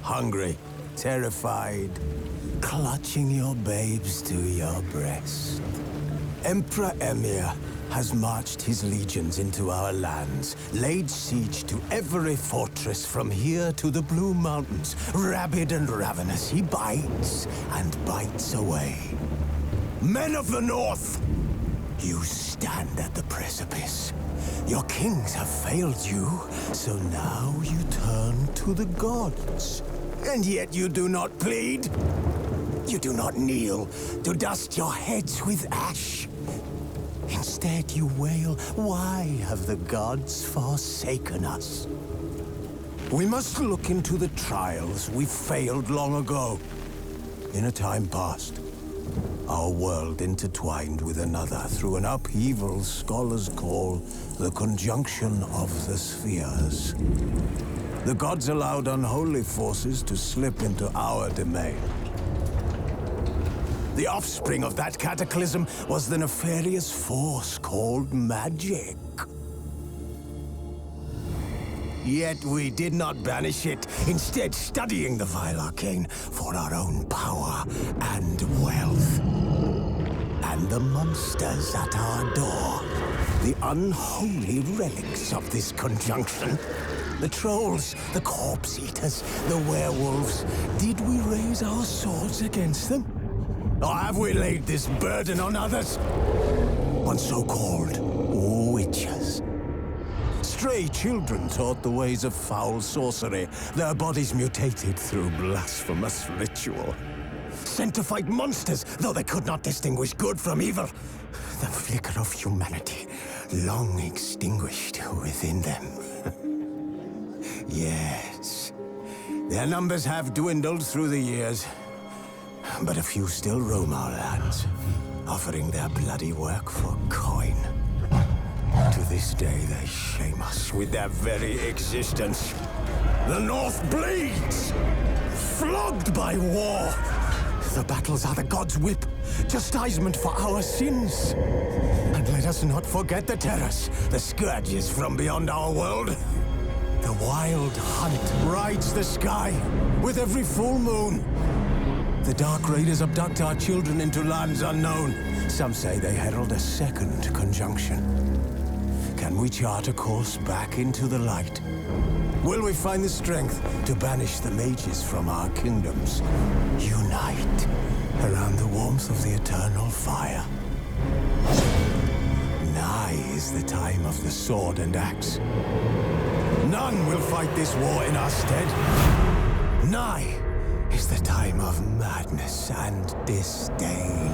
hungry, terrified, clutching your babes to your breast. Emperor Emir has marched his legions into our lands, laid siege to every fortress from here to the Blue Mountains. Rabid and ravenous, he bites and bites away. Men of the North, you stand at the precipice. Your kings have failed you, so now you turn to the gods. And yet you do not plead. You do not kneel to dust your heads with ash. Instead you wail, why have the gods forsaken us? We must look into the trials we failed long ago. In a time past, our world intertwined with another through an upheaval scholars call the conjunction of the spheres. The gods allowed unholy forces to slip into our domain. The offspring of that cataclysm was the nefarious force called magic. Yet we did not banish it, instead studying the vile arcane for our own power and wealth. And the monsters at our door, the unholy relics of this conjunction. The trolls, the corpse-eaters, the werewolves. Did we raise our swords against them? Or have we laid this burden on others? On so-called witches. Stray children taught the ways of foul sorcery, their bodies mutated through blasphemous ritual. Sent to fight monsters, though they could not distinguish good from evil. The flicker of humanity, long extinguished within them. Yes, their numbers have dwindled through the years. But a few still roam our lands, offering their bloody work for coin. To this day, they shame us with their very existence. The North bleeds, flogged by war. The battles are the gods' whip, chastisement for our sins. And let us not forget the terrors, the scourges from beyond our world. The wild hunt rides the sky with every full moon. The Dark Raiders abduct our children into lands unknown. Some say they herald a second conjunction. Can we chart a course back into the light? Will we find the strength to banish the mages from our kingdoms? Unite around the warmth of the eternal fire. Nigh is the time of the sword and axe. None will fight this war in our stead. Nigh is the time of madness and disdain.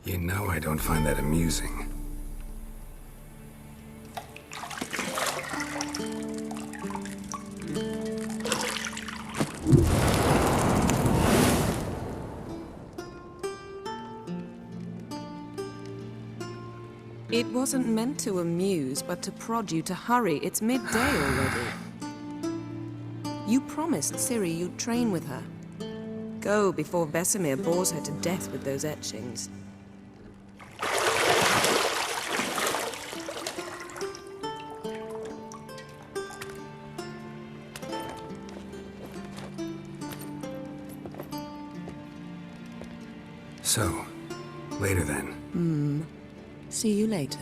You know I don't find that amusing. It wasn't meant to amuse, but to prod you to hurry. It's midday already. You promised Ciri you'd train with her. Go before Vesemir bores her to death with those etchings. So, later then. See you later.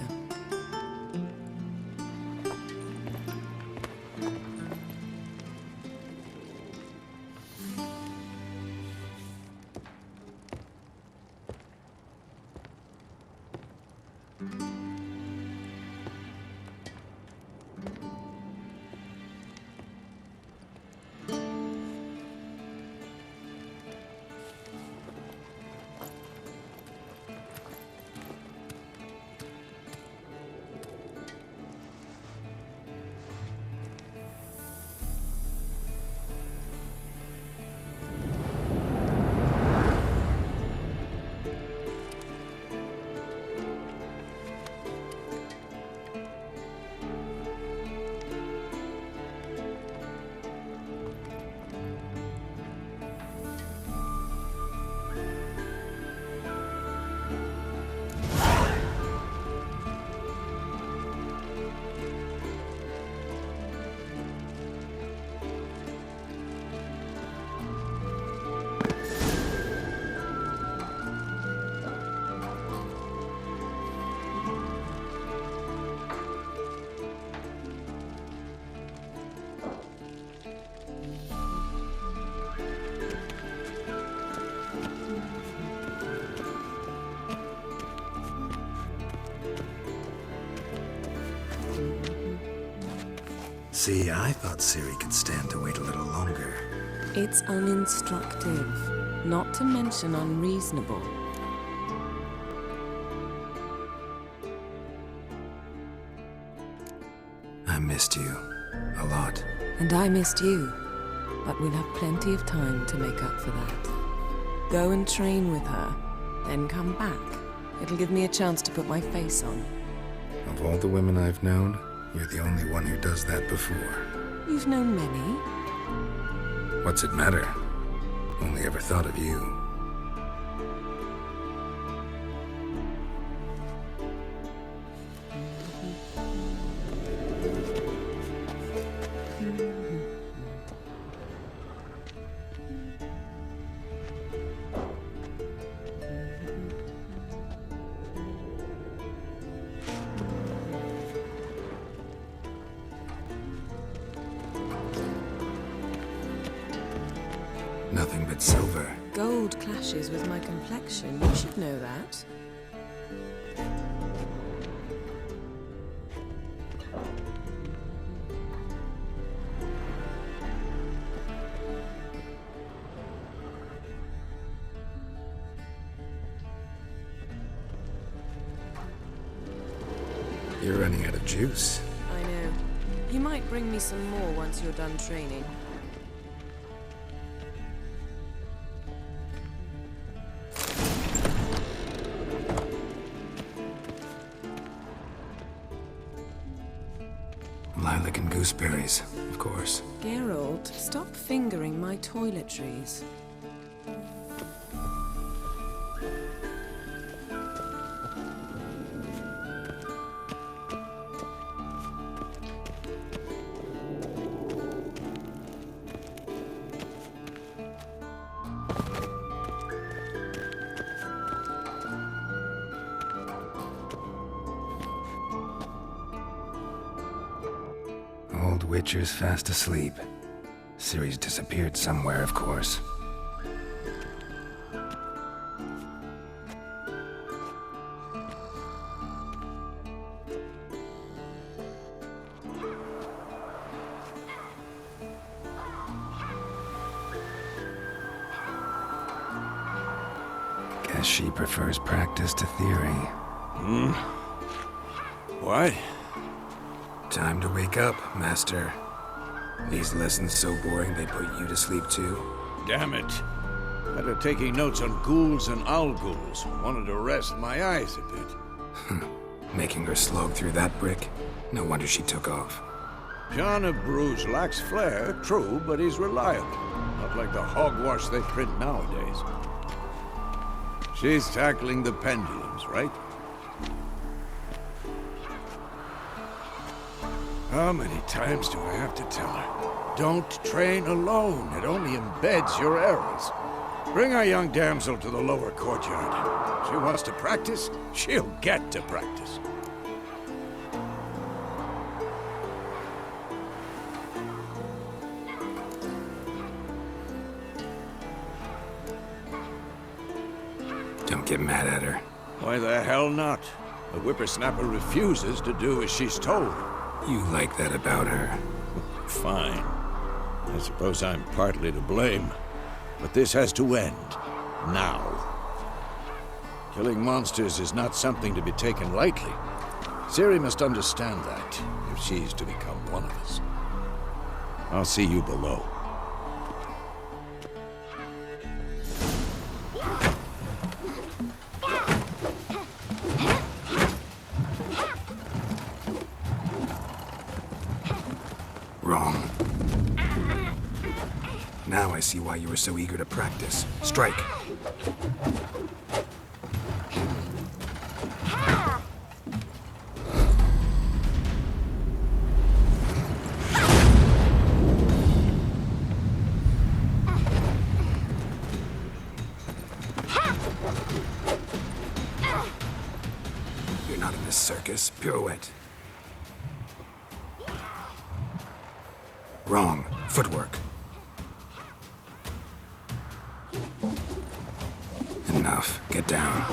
See, I thought Ciri could stand to wait a little longer. It's uninstructive, not to mention unreasonable. I missed you. A lot. And I missed you. But we'll have plenty of time to make up for that. Go and train with her, then come back. It'll give me a chance to put my face on. Of all the women I've known, you're the only one who does that before. You've known many. What's it matter? Only ever thought of you. Nothing but silver. Gold clashes with my complexion. You should know that. You're running out of juice. I know. You might bring me some more once you're done training. Lilac and gooseberries, of course. Geralt, stop fingering my toiletries. Old Witcher's fast asleep. Ciri's disappeared somewhere, of course. Guess she prefers practice to theory. What? Time to wake up, Master. These lessons so boring they put you to sleep too? Damn it. Had her taking notes on ghouls and owl ghouls. Wanted to rest my eyes a bit. Making her slog through that brick? No wonder she took off. John of Bruges lacks flair, true, but he's reliable. Not like the hogwash they print nowadays. She's tackling the pendulums, right? How many times do I have to tell her? Don't train alone. It only embeds your errors. Bring our young damsel to the lower courtyard. She wants to practice, she'll get to practice. Don't get mad at her. Why the hell not? The whippersnapper refuses to do as she's told. You like that about her. Fine. I suppose I'm partly to blame. But this has to end. Now. Killing monsters is not something to be taken lightly. Ciri must understand that, if she's to become one of us. I'll see you below. Wrong. Now I see why you were so eager to practice. Strike! You're not in this circus. Pirouette. Wrong. Footwork. Enough. Get down.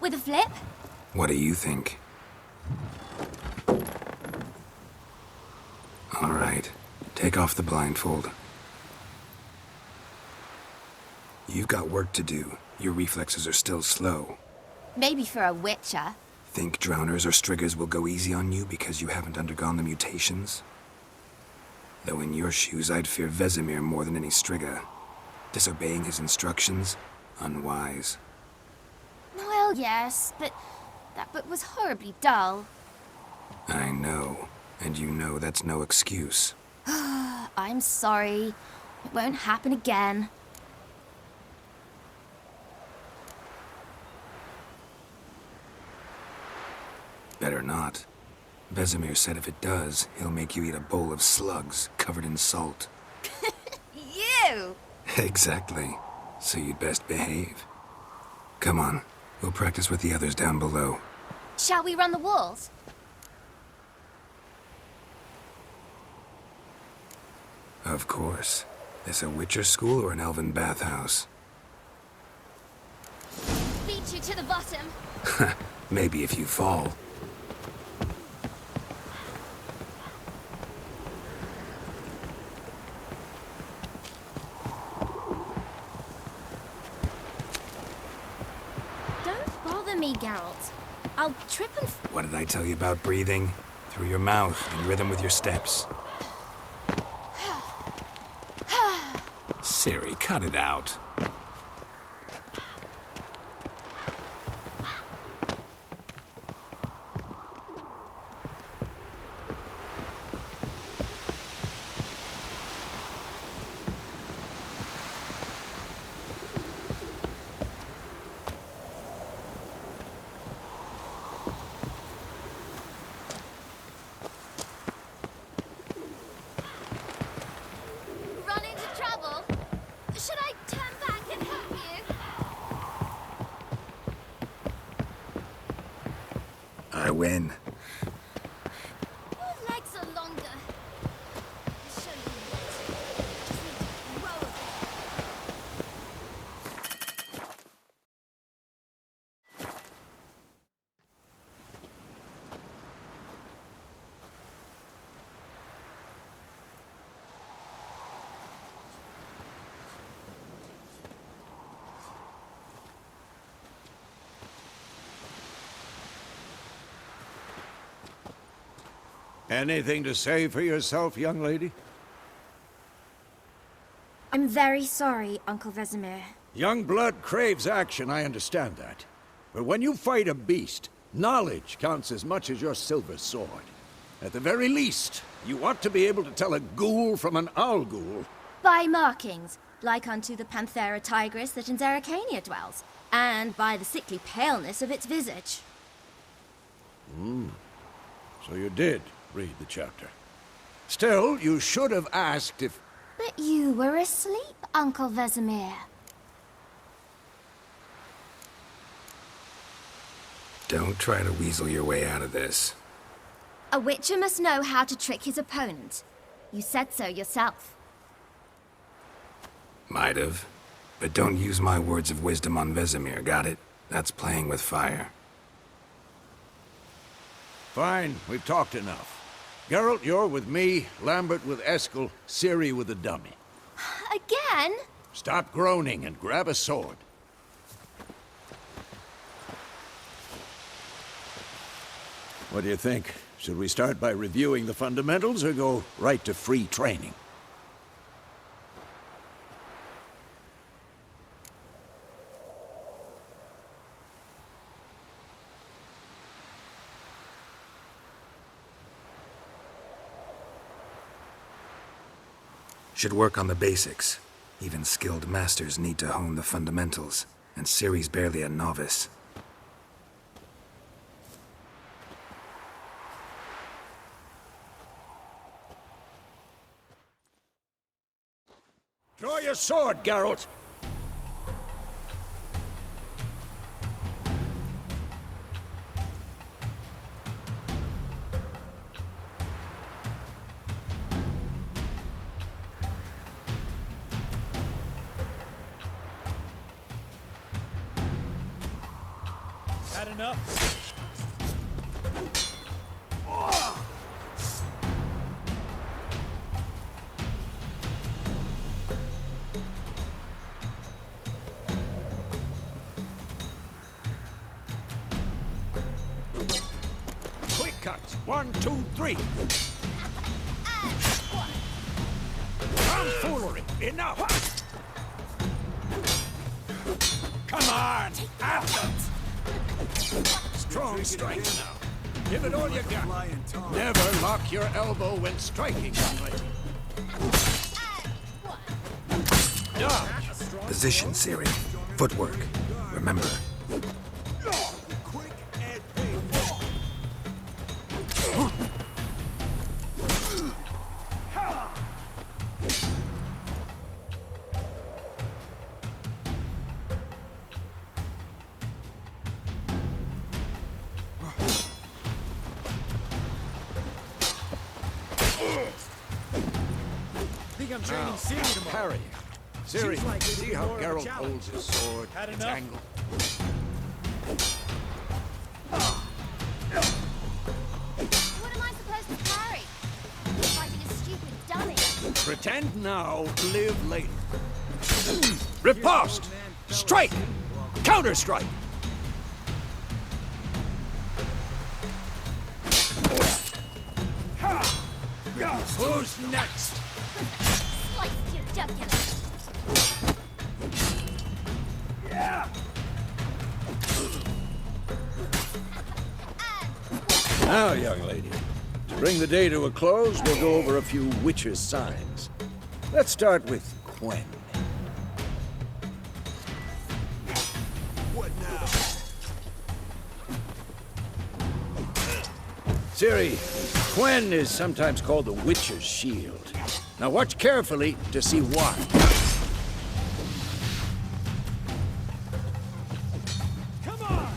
With a flip? What do you think? All right. Take off the blindfold. You've got work to do. Your reflexes are still slow. Maybe for a witcher. Think drowners or striggers will go easy on you because you haven't undergone the mutations? Though in your shoes, I'd fear Vesemir more than any strigger. Disobeying his instructions? Unwise. Well, yes, but that book was horribly dull. I know. And you know that's no excuse. I'm sorry. It won't happen again. Better not. Vesemir said if it does, he'll make you eat a bowl of slugs covered in salt. You! Exactly. So you'd best behave. Come on. We'll practice with the others down below. Shall we run the walls? Of course. This a Witcher school or an elven bathhouse? Beat you to the bottom. Maybe if you fall. Don't bother me, Geralt. I'll trip and... What did I tell you about breathing? Through your mouth, in rhythm with your steps. Ciri, cut it out. Run into trouble? Should I turn back and help you? I win. Your legs are longer. I'll show you what. Just need to grow a bit. Anything to say for yourself, young lady? I'm very sorry, Uncle Vesemir. Young blood craves action, I understand that. But when you fight a beast, knowledge counts as much as your silver sword. At the very least, you ought to be able to tell a ghoul from an owl ghoul. By markings, like unto the Panthera tigris that in Zerrikania dwells, and by the sickly paleness of its visage. So you did read the chapter. Still, you should have asked if... But you were asleep, Uncle Vesemir. Don't try to weasel your way out of this. A witcher must know how to trick his opponent. You said so yourself. Might have. But don't use my words of wisdom on Vesemir, got it? That's playing with fire. Fine, we've talked enough. Geralt, you're with me, Lambert with Eskel, Ciri with the dummy. Again? Stop groaning and grab a sword. What do you think? Should we start by reviewing the fundamentals or go right to free training? Should work on the basics. Even skilled masters need to hone the fundamentals, and Ciri's barely a novice. Draw your sword, Geralt! Had enough? Quick cuts! 1, 2, 3! Tomfoolery! Enough! Come on! After! Strong strike now. Give it all you got. Never lock your elbow when striking, young lady. Dodge! Position, Ciri. Footwork. Remember. I'm training Ciri tomorrow. Parry. Ciri, Seems like it'd see be how more of a Geralt challenge. holds his sword? Had It's enough? angled. What am I supposed to parry? Fighting a stupid dummy. Pretend now, live later. Riposte! Strike! Counter-strike! Who's next? Slice your jugular. Now, young lady, to bring the day to a close, we'll go over a few witches' signs. Let's start with Quen. What now? Ciri, Quen is sometimes called the Witcher's Shield. Now watch carefully to see why. Come on!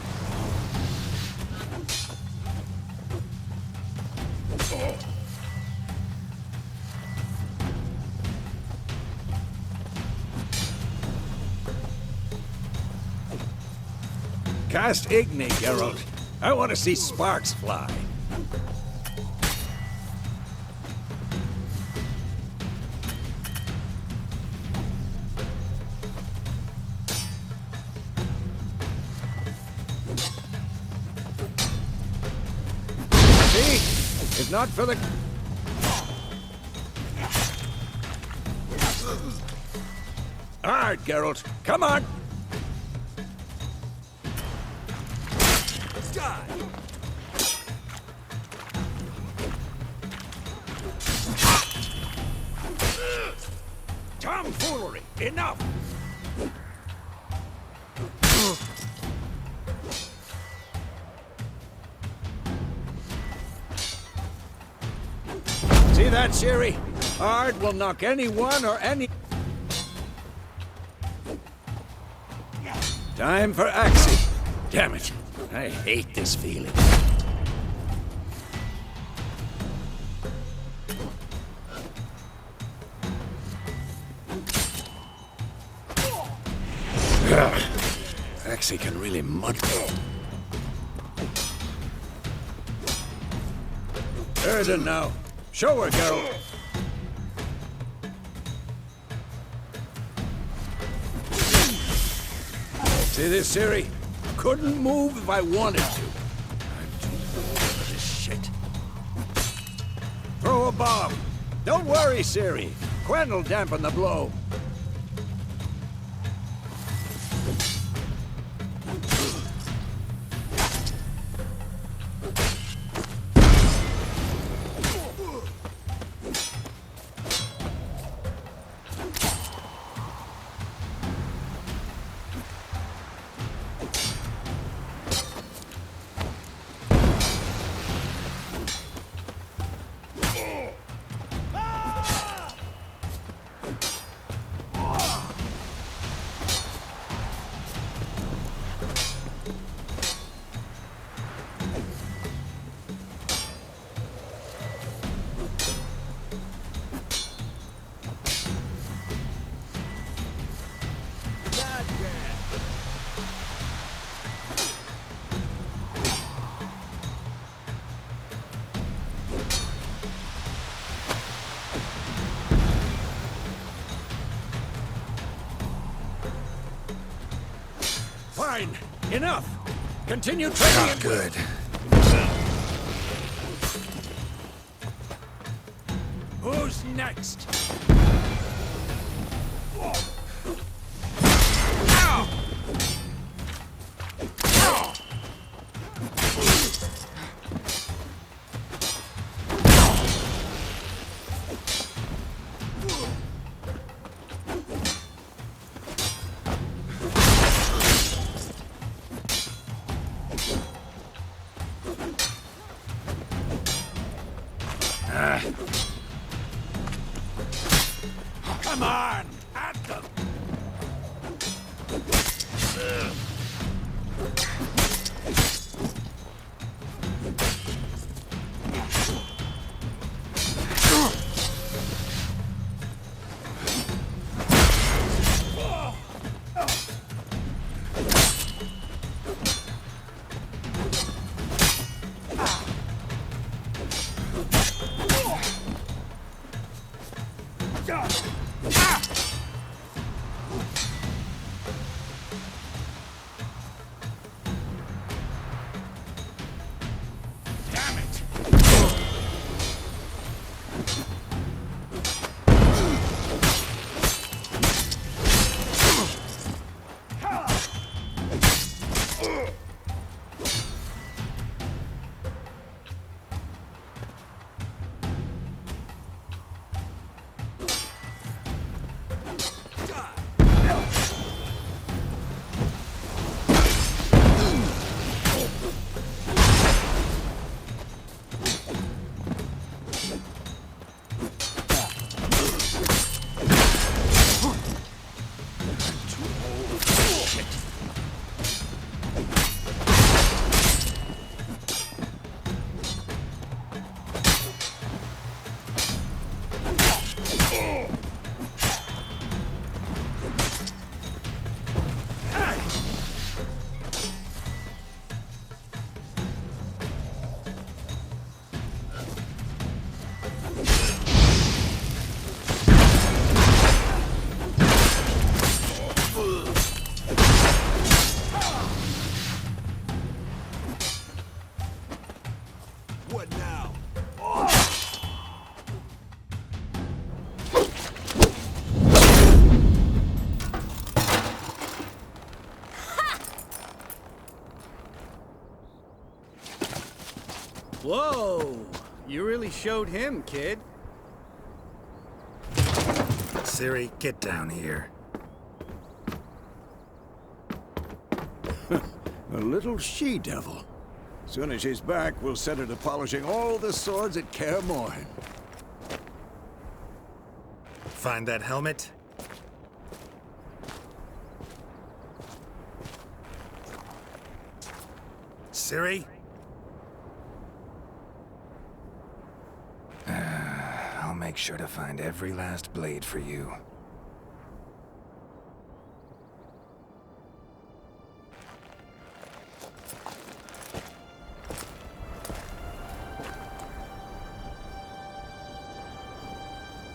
Cast Igni, Geralt. I want to see sparks fly. See? If not for the... All right, Geralt, come on! Tomfoolery! Enough! See that, Ciri? Ard will knock anyone or any... Time for Axie. Damn it. I hate this feeling. Axie can really mud. Erden now. Show her, Geralt. See this, Ciri? Couldn't move if I wanted to. I'm too old for this shit. Throw a bomb. Don't worry, Ciri. Quen will dampen the blow. Fine. Enough. Continue training. Not good. Who's next? Come on! At them! Whoa! You really showed him, kid. Ciri, get down here. A little she-devil. Soon as she's back, we'll set her to polishing all the swords at Kaer Morhen. Find that helmet? Ciri? I'll make sure to find every last blade for you.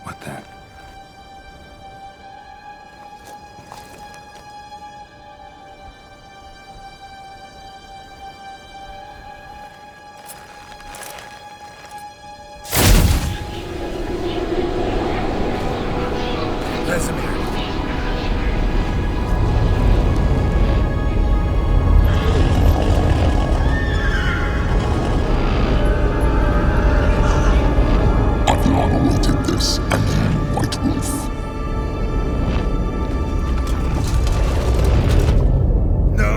What the? Vesemir. Adlan awaited this, and you, White Wolf. No!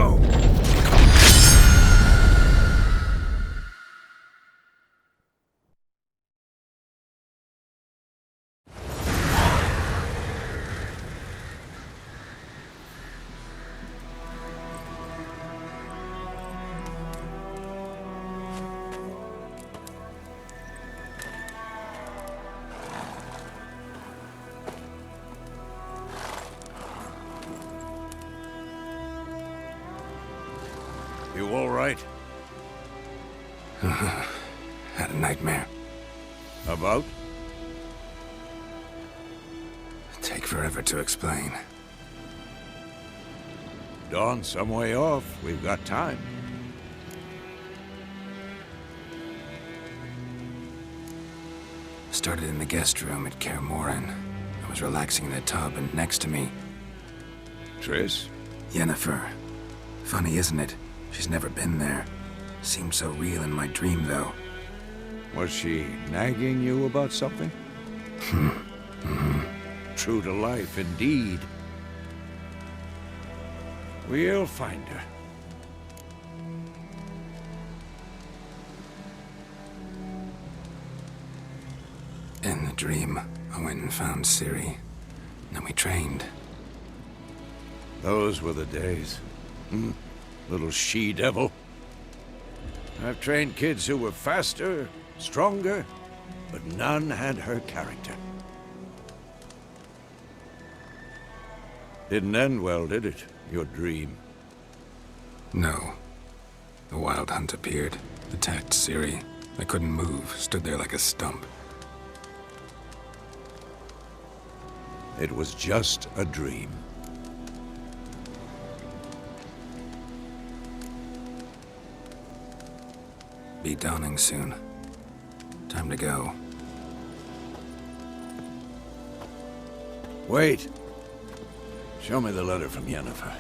You all right? Had a nightmare. About? Take forever to explain. Dawn's some way off. We've got time. Started in the guest room at Kaer Morhen. I was relaxing in the tub, and next to me, Triss? Yennefer. Funny, isn't it? She's never been there. Seemed so real in my dream, though. Was she nagging you about something? True to life, indeed. We'll find her. In the dream, I went and found Ciri. Then we trained. Those were the days. Little she-devil. I've trained kids who were faster, stronger, but none had her character. Didn't end well, did it? Your dream? No. The Wild Hunt appeared, attacked Ciri. I couldn't move, stood there like a stump. It was just a dream. Be dawning soon. Time to go. Wait. Show me the letter from Yennefer.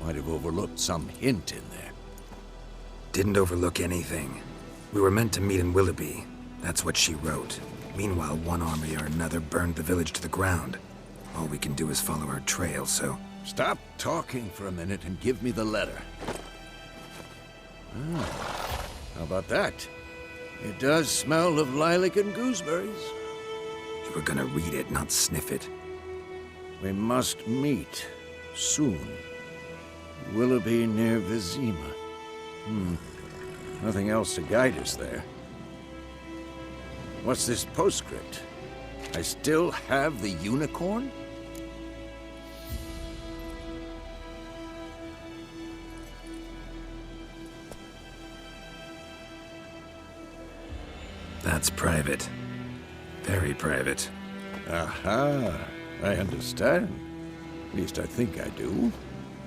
Might have overlooked some hint in there. Didn't overlook anything. We were meant to meet in Willoughby. That's what she wrote. Meanwhile, one army or another burned the village to the ground. All we can do is follow her trail, so... Stop talking for a minute and give me the letter. How about that? It does smell of lilac and gooseberries. You were gonna read it, not sniff it. We must meet soon. Willoughby near Vizima. Nothing else to guide us there. What's this postscript? I still have the unicorn? That's private. Very private. Aha, I understand. At least I think I do.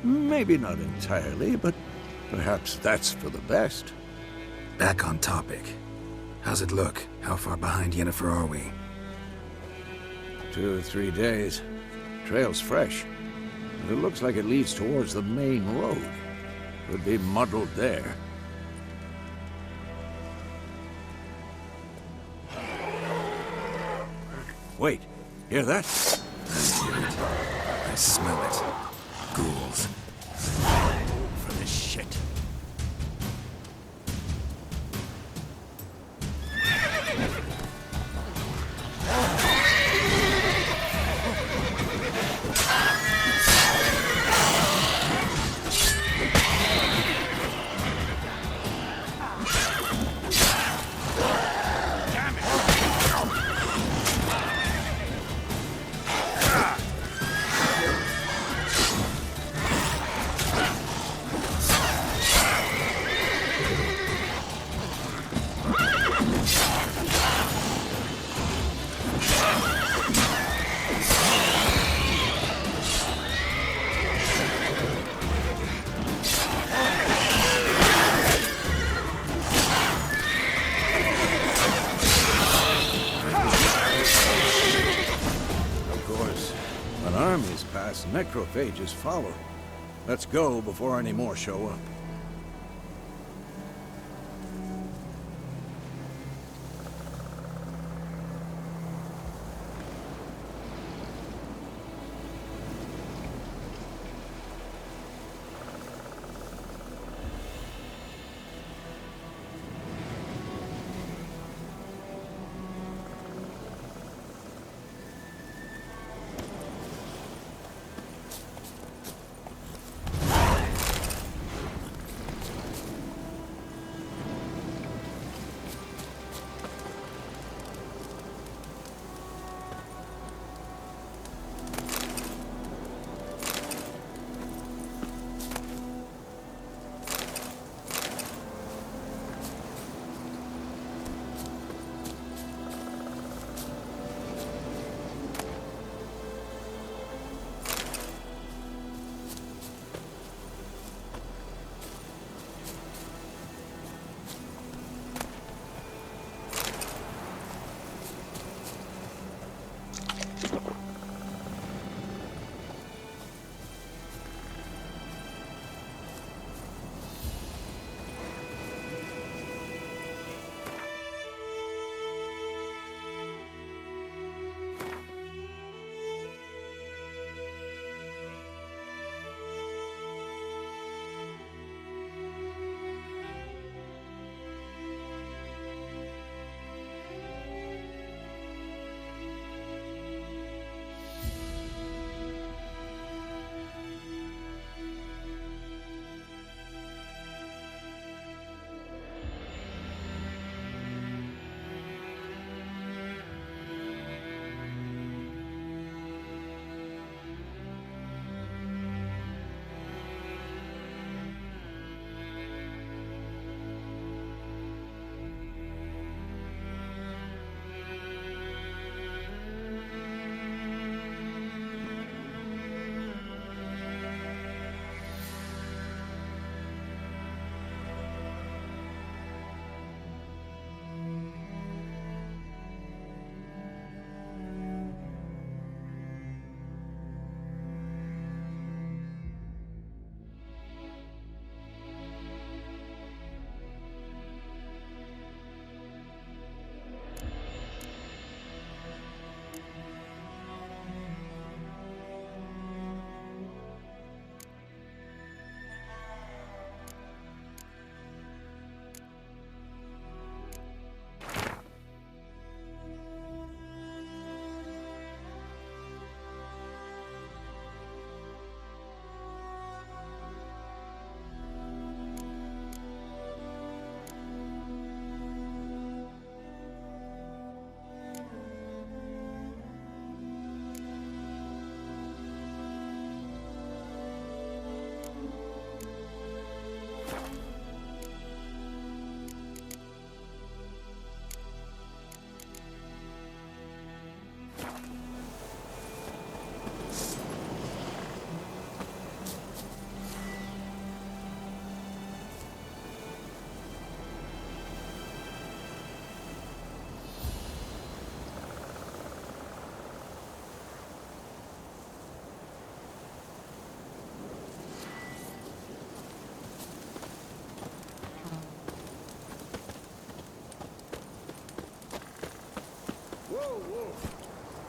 Maybe not entirely, but perhaps that's for the best. Back on topic. How's it look? How far behind Yennefer are we? 2 or 3 days. Trail's fresh. But it looks like it leads towards the main road. Could be muddled there. Wait, hear that? I smell it. Ghouls. For this shit. Necrophages follow. Let's go before any more show up.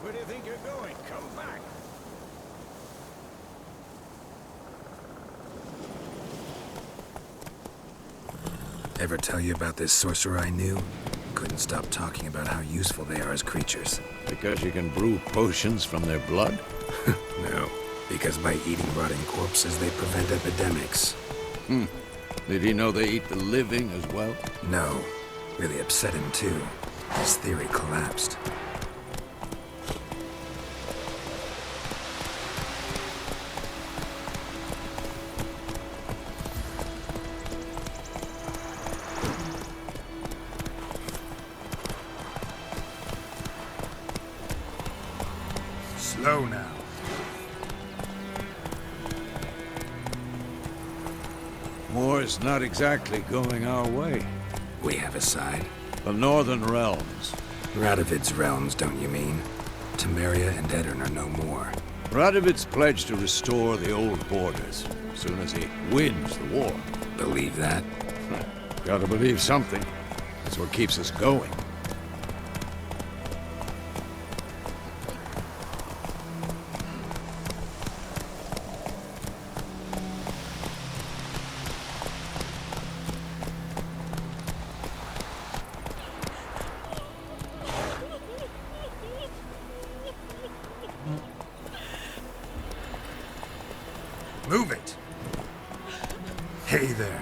Where do you think you're going? Come back! Ever tell you about this sorcerer I knew? Couldn't stop talking about how useful they are as creatures. Because you can brew potions from their blood? No, because by eating rotting corpses, they prevent epidemics. Did he know they eat the living as well? No, really upset him too. His theory collapsed. Slow now. War's not exactly going our way. We have a side. The Northern Realms. Radovid's realms, don't you mean? Temeria and Edirn are no more. Radovid's pledged to restore the old borders as soon as he wins the war. Believe that? Gotta believe something. That's what keeps us going. Move it! Hey there.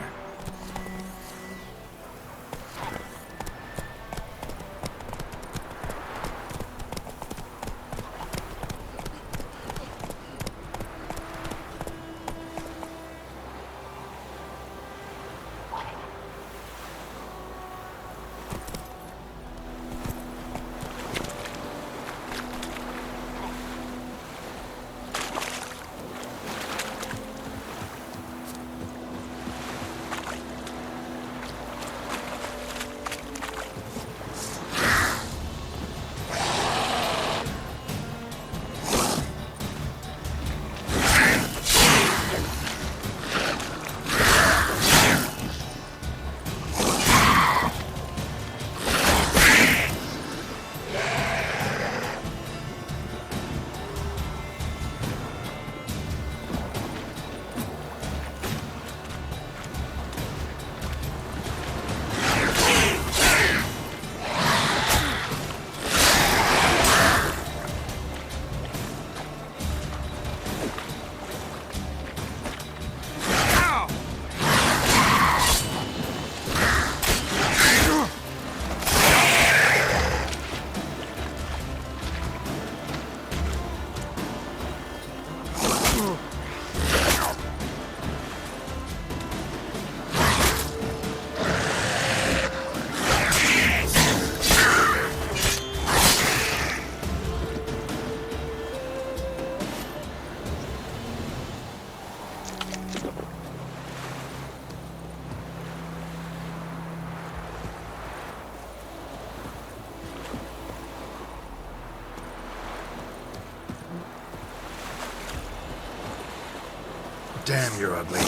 Damn, you're ugly.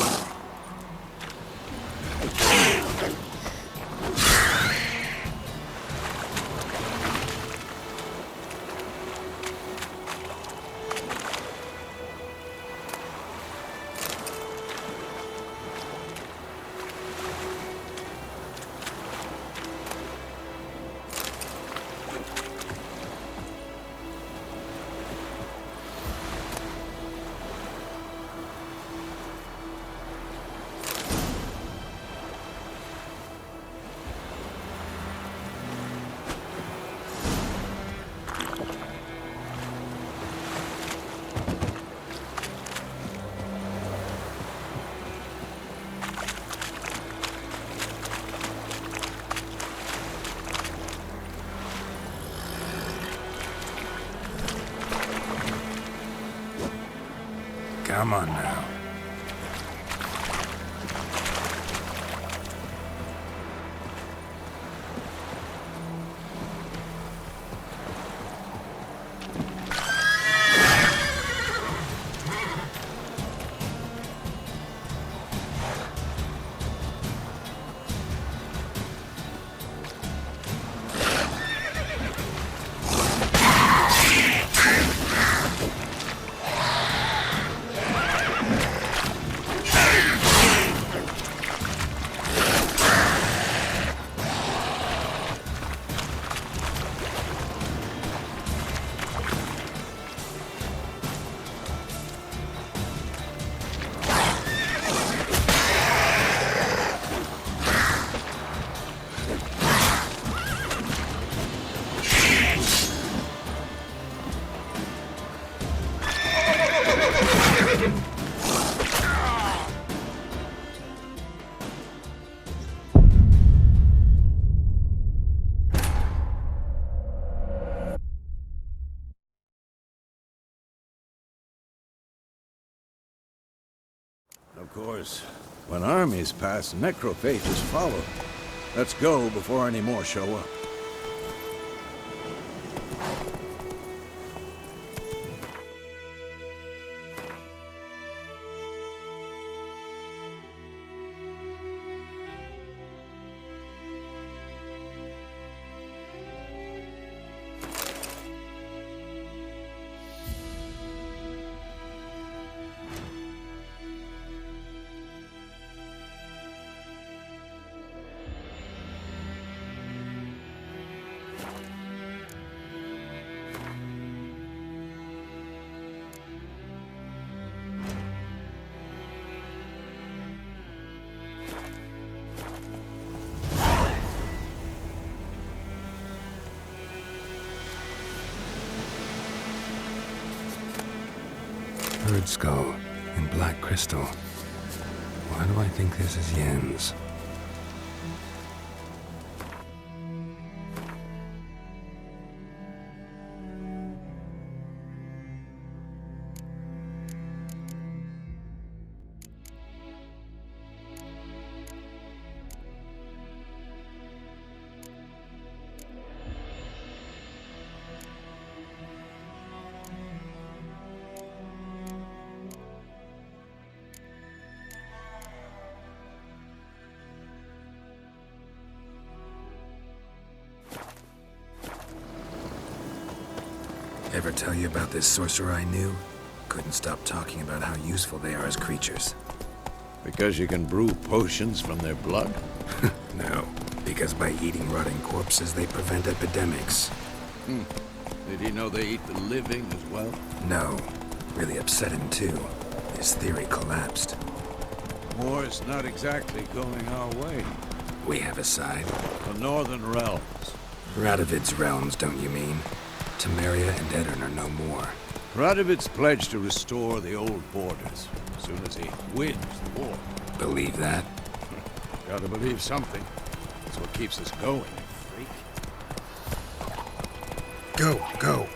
Come on now. course. When armies pass, necrophages follow. Let's go before any more show up. Bird skull and black crystal. Why do I think this is Yen's? Ever tell you about this sorcerer I knew? Couldn't stop talking about how useful they are as creatures. Because you can brew potions from their blood? No, because by eating rotting corpses, they prevent epidemics. Did he know they eat the living as well? No, really upset him too. His theory collapsed. War's not exactly going our way. We have a side. The Northern Realms. Radovid's realms, don't you mean? Temeria and Edirn are no more. Radovid's pledged to restore the old borders as soon as he wins the war. Believe that? Gotta believe something. That's what keeps us going, freak. Go, go.